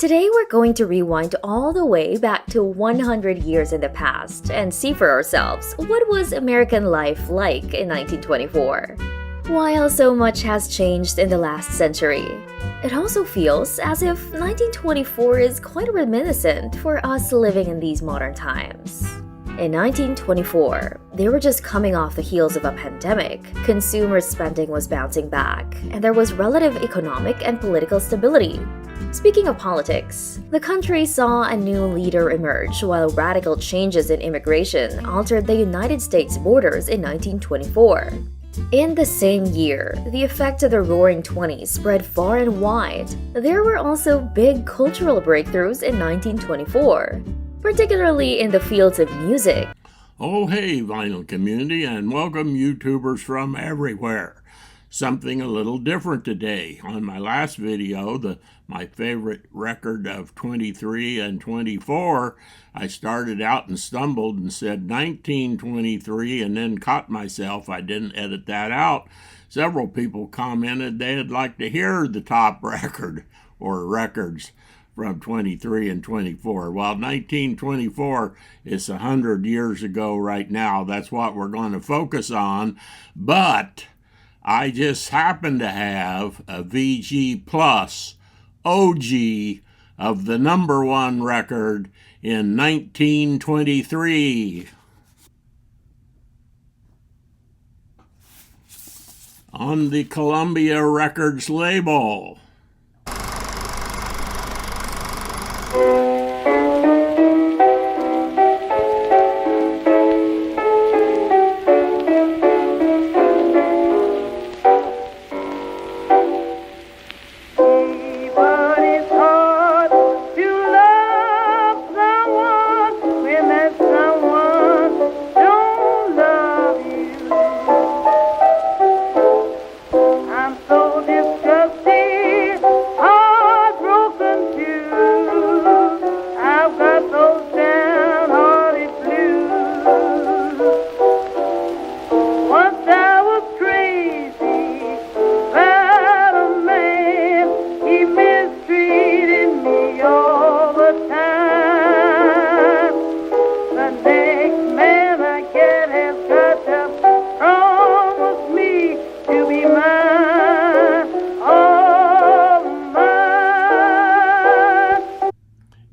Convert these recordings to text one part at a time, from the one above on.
Today we're going to rewind all the way back to 100 years in the past and see for ourselves what was American life like in 1924. While so much has changed in the last century, it also feels as if 1924 is quite reminiscent for us living in these modern times. In 1924, they were just coming off the heels of a pandemic, consumer spending was bouncing back, and there was relative economic and political stability. Speaking of politics, the country saw a new leader emerge while radical changes in immigration altered the United States borders in 1924. In the same year, the effect of the Roaring Twenties spread far and wide. There were also big cultural breakthroughs in 1924, particularly in the fields of music. Oh hey, vinyl community, and welcome YouTubers from everywhere. Something a little different today. On my last video, my favorite record of 23 and 24, I started out and stumbled and said 1923 and then caught myself. I didn't edit that out. Several people commented they'd like to hear the top record or records from 23 and 24. Well, 1924 is 100 years ago right now. That's what we're going to focus on. But I just happen to have a VG Plus OG of the number one record in 1923. On the Columbia Records label.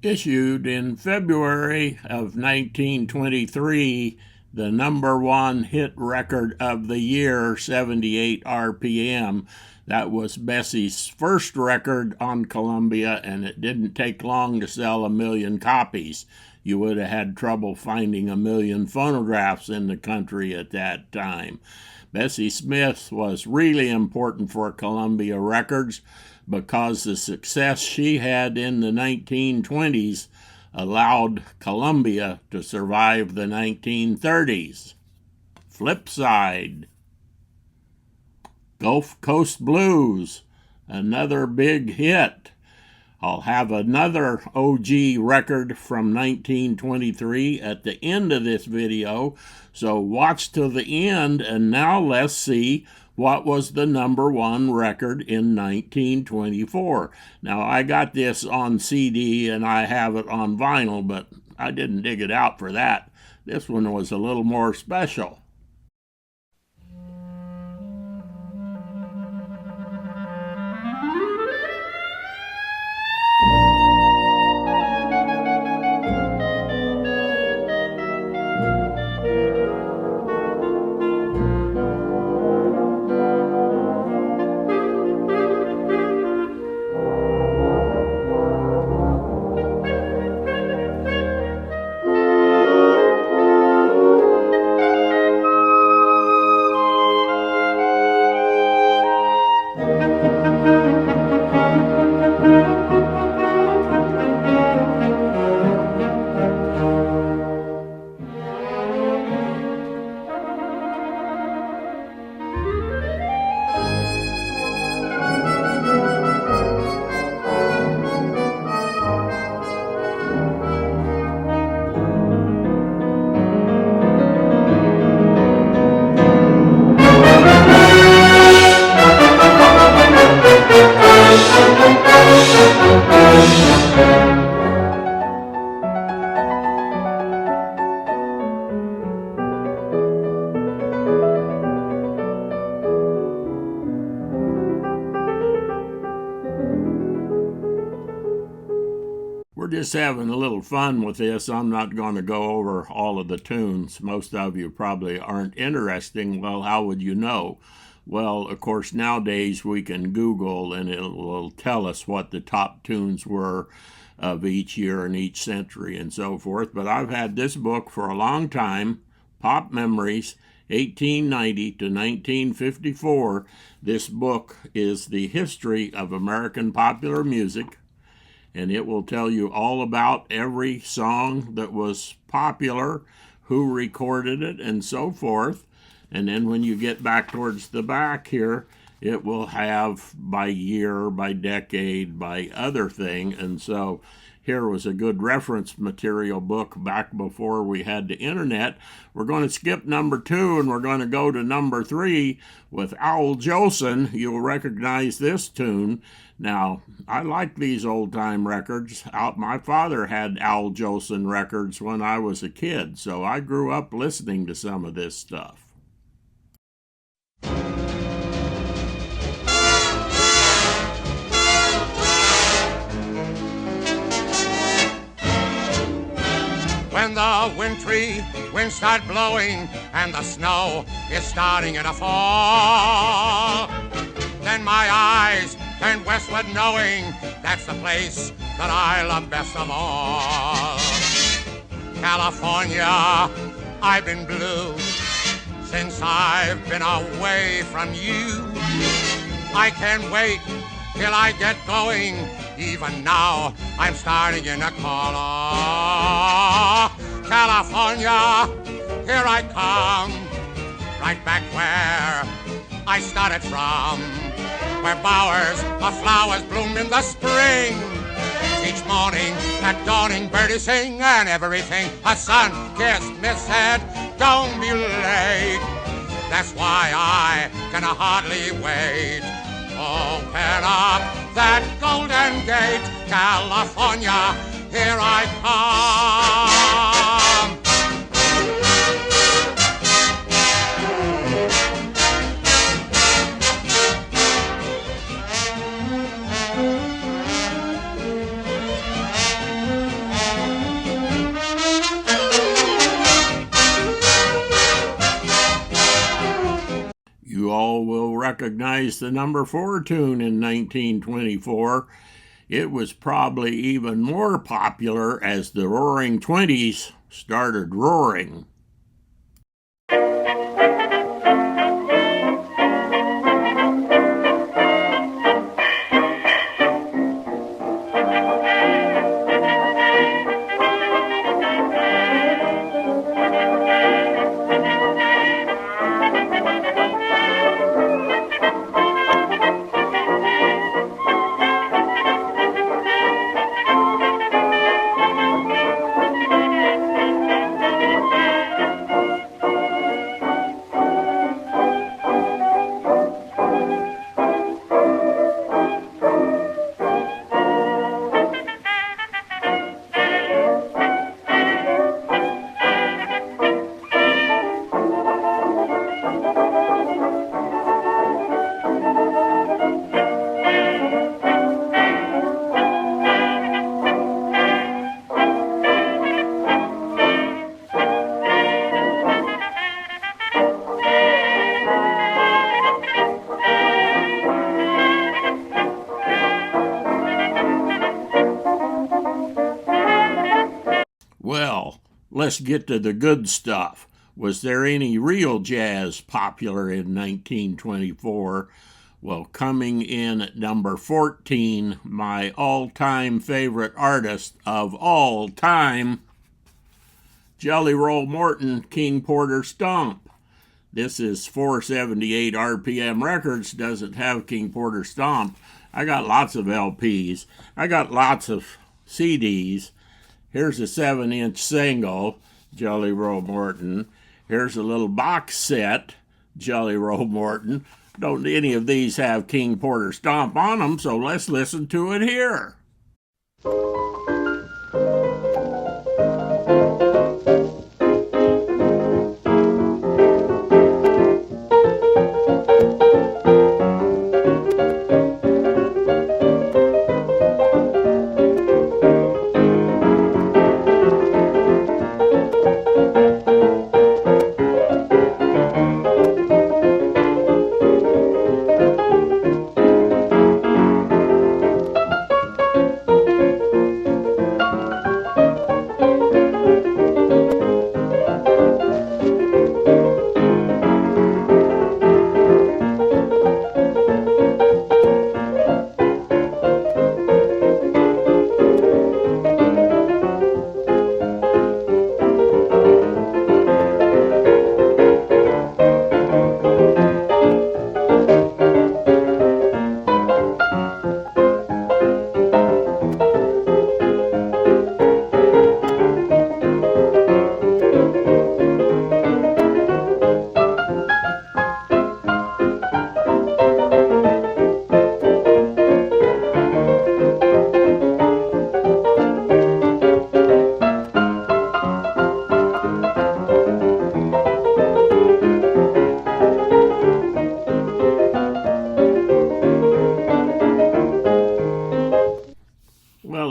Issued in February of 1923, the number one hit record of the year, 78 RPM. That was Bessie's first record on Columbia, and it didn't take long to sell 1 million copies. You would have had trouble finding 1 million phonographs in the country at that time. Bessie Smith was really important for Columbia Records because the success she had in the 1920s allowed Columbia to survive the 1930s. Flip side, Gulf Coast Blues, another big hit. I'll have another OG record from 1923 at the end of this video, so watch till the end, and now let's see what was the number one record in 1924. Now, I got this on CD and I have it on vinyl, but I didn't dig it out for that. This one was a little more special. We're just having a little fun with this. I'm not going to go over all of the tunes. Most of you probably aren't interested. Well, how would you know? Well, of course, nowadays we can Google and it will tell us what the top tunes were of each year and each century and so forth. But I've had this book for a long time, Pop Memories, 1890 to 1954. This book is the history of American popular music, and it will tell you all about every song that was popular, who recorded it, and so forth. And then when you get back towards the back here, it will have by year, by decade, by other thing. And so here was a good reference material book back before we had the internet. We're going to skip number 2 and we're going to go to number 3 with Owl Jolson. You'll recognize this tune. Now, I like these old-time records. My father had Owl Jolson records when I was a kid, so I grew up listening to some of this stuff. When the wintry winds start blowing and the snow is starting to fall, then my eyes turn westward knowing that's the place that I love best of all. California, I've been blue since I've been away from you. I can't wait till I get going. Even now, I'm starting to call. Oh, California, here I come, right back where I started from, where bowers of flowers bloom in the spring. Each morning, that dawning birdie sing, and everything a sun-kissed miss said, don't be late. That's why I can hardly wait. Open up that golden gate, California, here I come. You all will recognize the number 4 tune in 1924. It was probably even more popular as the Roaring Twenties started roaring. Well, let's get to the good stuff. Was there any real jazz popular in 1924? Well, coming in at number 14, my all-time favorite artist of all time, Jelly Roll Morton, King Porter Stomp. This is 478 RPM Records, doesn't have King Porter Stomp. I got lots of LPs. I got lots of CDs. Here's a 7-inch single, Jelly Roll Morton. Here's a little box set, Jelly Roll Morton. Don't any of these have King Porter Stomp on them, so let's listen to it here.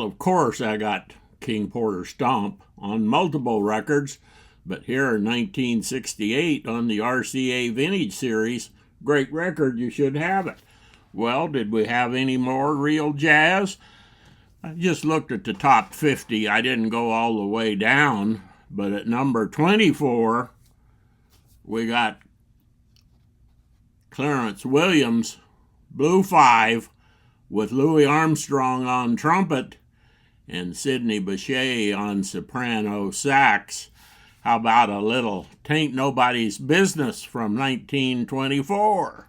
of course, I got King Porter Stomp on multiple records, but here in 1968 on the RCA Vintage Series, great record, you should have it. Well, did we have any more real jazz? I just looked at the top 50. I didn't go all the way down, but at number 24, we got Clarence Williams, Blue 5, with Louis Armstrong on trumpet and Sidney Bechet on soprano sax. How about a little Tain't Nobody's Business from 1924?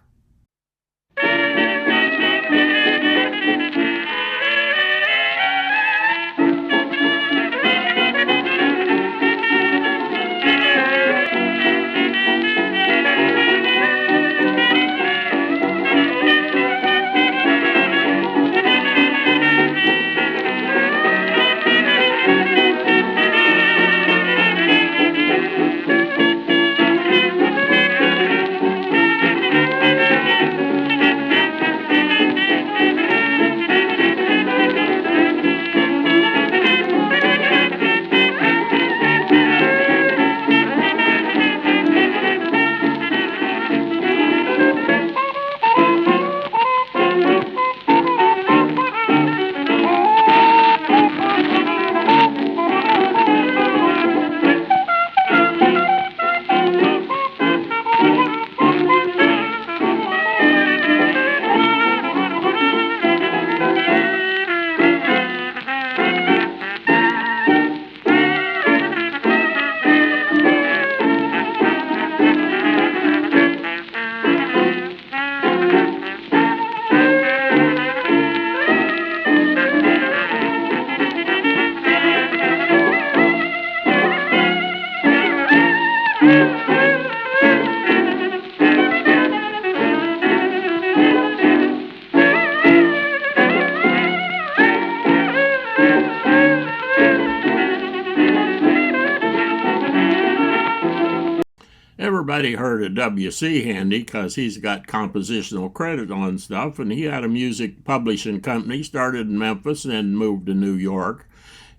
Everybody heard of W.C. Handy because he's got compositional credit on stuff, and he had a music publishing company, started in Memphis and then moved to New York.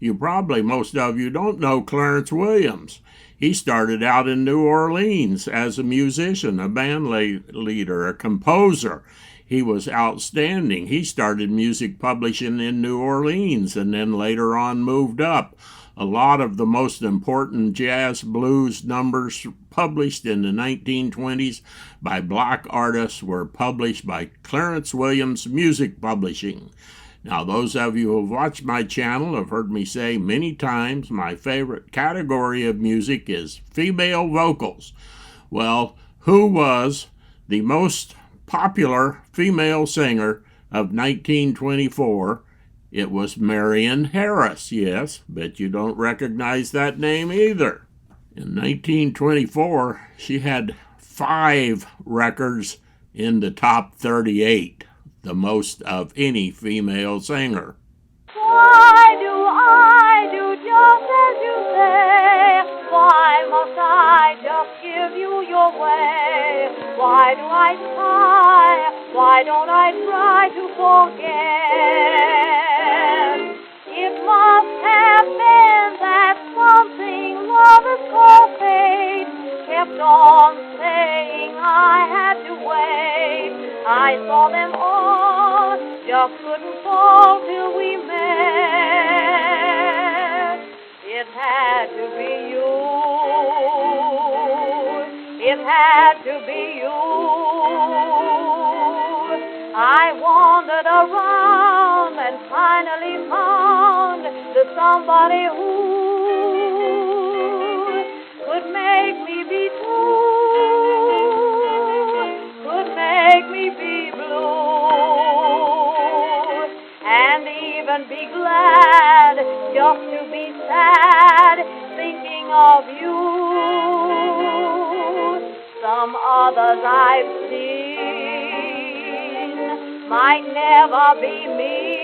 Most of you don't know Clarence Williams. He started out in New Orleans as a musician, a band leader, a composer. He was outstanding. He started music publishing in New Orleans and then later on moved up. A lot of the most important jazz blues numbers published in the 1920s by black artists were published by Clarence Williams Music Publishing. Now, those of you who have watched my channel have heard me say many times my favorite category of music is female vocals. Well, who was the most popular female singer of 1924? It was Marion Harris, yes, bet you don't recognize that name either. In 1924, she had 5 records in the top 38, the most of any female singer. Why do I do just as you say? Why must I just give you your way? Why do I try? Why don't I try to forget? It must have been that something lovers call fate kept on saying I had to wait. I saw them all, just couldn't fall till we met. It had to be you. It had to be you. I wandered around and finally found the somebody who could make me be true, could make me be blue, and even be glad just to be sad thinking of you. Some others I've seen might never be mean,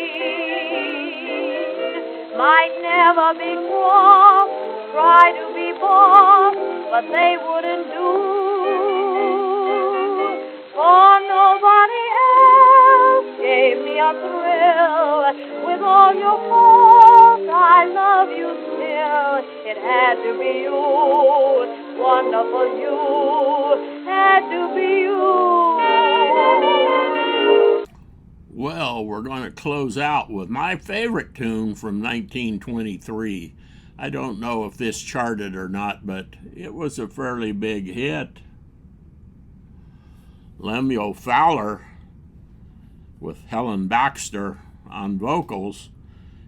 might never be cross, try to be boss, but they wouldn't do, for nobody else gave gave me a thrill. With all your faults, I love you still. It had to be you, wonderful you, had to be you. Well, we're going to close out with my favorite tune from 1923. I don't know if this charted or not, but it was a fairly big hit. Lemuel Fowler with Helen Baxter on vocals.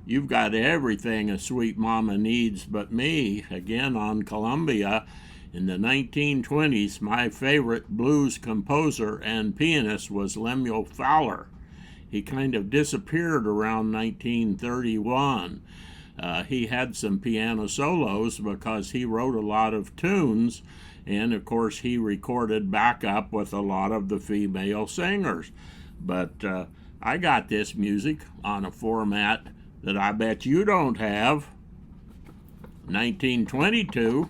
You've Got Everything a Sweet Mama Needs But Me, again on Columbia. In the 1920s, my favorite blues composer and pianist was Lemuel Fowler. He kind of disappeared around 1931. He had some piano solos because he wrote a lot of tunes, and of course he recorded backup with a lot of the female singers. But I got this music on a format that I bet you don't have. 1922.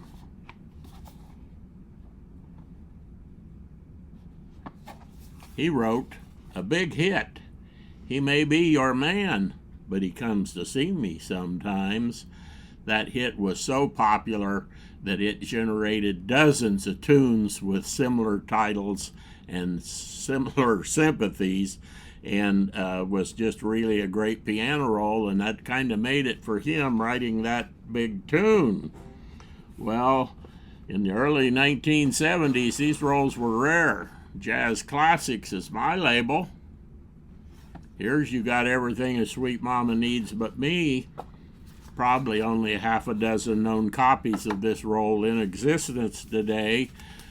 He wrote a big hit. He may be your man, but he comes to see me sometimes. That hit was so popular that it generated dozens of tunes with similar titles and similar sympathies, and was just really a great piano roll, and that kind of made it for him writing that big tune. Well, in the early 1970s, these rolls were rare. Jazz Classics is my label. Here's You Got Everything a Sweet Mama Needs But Me. Probably only a half a dozen known copies of this roll in existence today.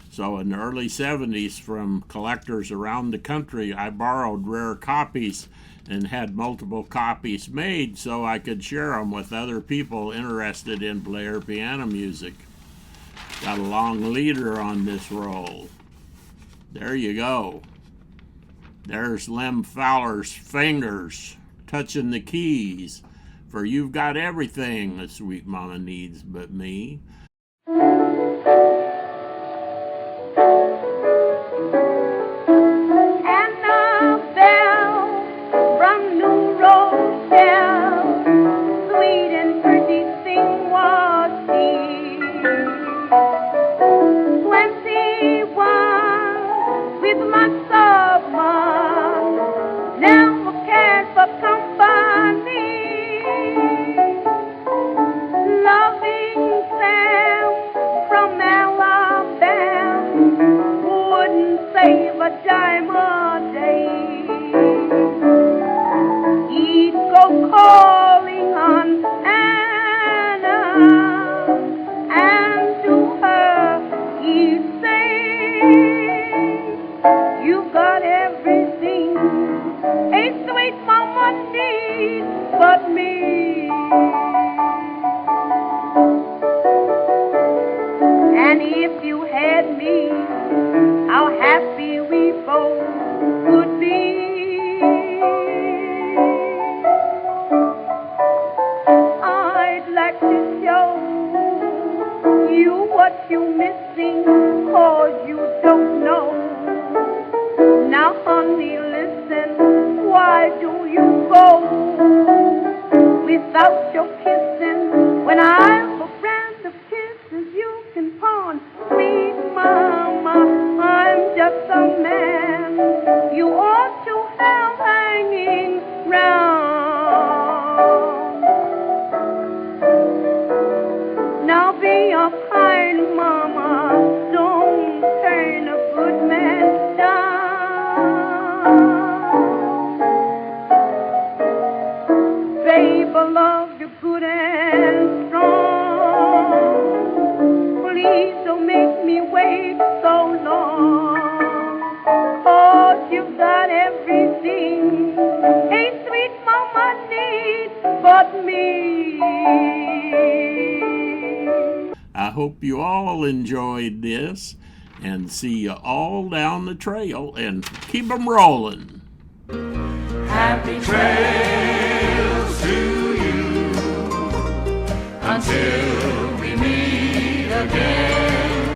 So in the early 70s, from collectors around the country, I borrowed rare copies and had multiple copies made so I could share them with other people interested in player piano music. Got a long leader on this roll. There you go. There's Lem Fowler's fingers touching the keys for You've Got Everything a Sweet Mama Needs But Me. I hope you all enjoyed this, and see you all down the trail, and keep 'em rolling. Happy trails to you until